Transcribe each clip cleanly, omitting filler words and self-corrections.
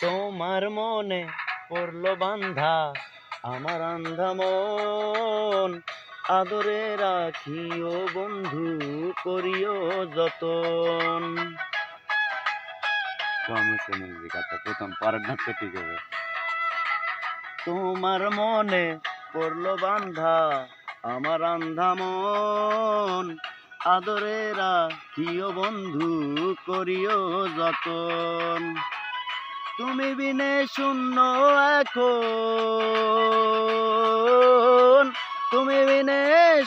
তোমার মনে পড়লো বান্ধা আমার আন্ধা মন, আদরে রাখিও বন্ধু করিও যতন। প্রথম পরের না ঠিক হবে। তোমার মনে পড়লো বান্ধা আমার আন্ধা মন, আদরে রাখিও বন্ধু করিও যতন। তুমি বিনে শূন্য এখন, তুমি বিনে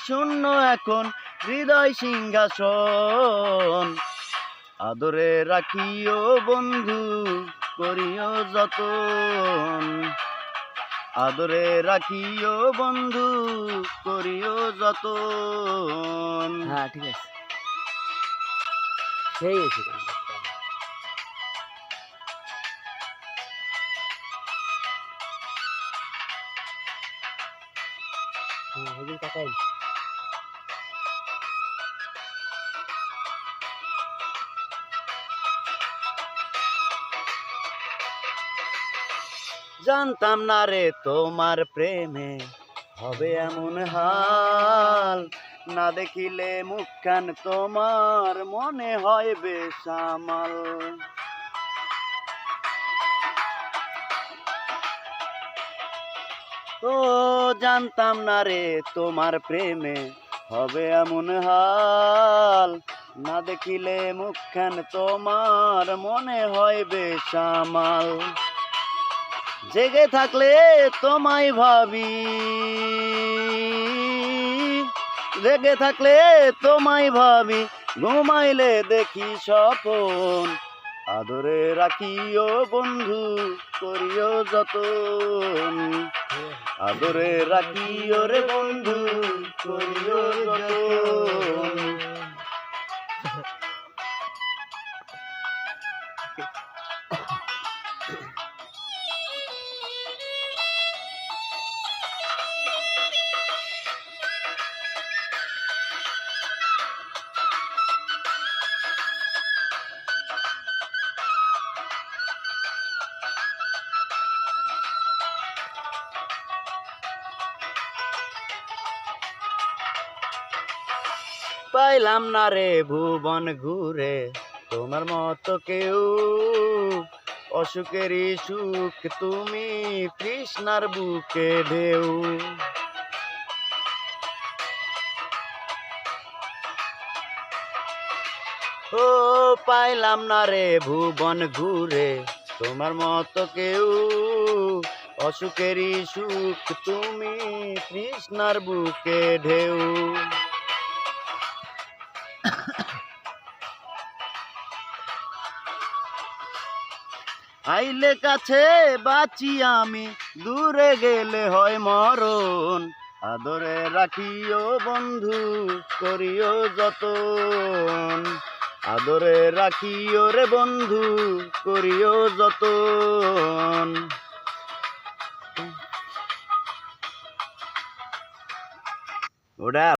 শূন্য এখন হৃদয় সিংহাসন, আদরে রাখিও বন্ধু করিও যতন, আদরে রাখিও বন্ধু করিও যতন। হ্যাঁ ঠিক আছে, সেই আছে। হুজুর তাকাই। জানতাম না রে তোমার প্রেমে হবে এমন হাল, না দেখিলে মুখখান তোমার মনে হয় বেসামাল। ও জানতাম না রে তোমার প্রেমে হবে এমন হাল, না দেখিলে মুখখান তোমার মনে হয় বেসামাল। জেগে থাকলে তোমায় ভাবি, জেগে থাকলে তোমায় ভাবি, ঘুমাইলে দেখি স্বপন, আদরে রাখিও বন্ধু করিও যতন, আদরে রাখিও রে বন্ধু করিও যতন। পাইলাম না রে ভুবন ঘুরে তোমার মতো কেউ, অসুখেরই সুখ তুমি তৃষ্ণার বুকে ঢেউ। ও পাইলাম না রে ভুবন ঘুরে তোমার মতো কেউ, অসুখেরই সুখ তুমি তৃষ্ণার বুকে ঢেউ। আইলে কাছে বাঁচি আমি, দূরে গেলে হয় মরণ, আদরে রাখিও বন্ধু করিও যতন, আদরে রাখিও রে বন্ধু করিও যতন। ওটা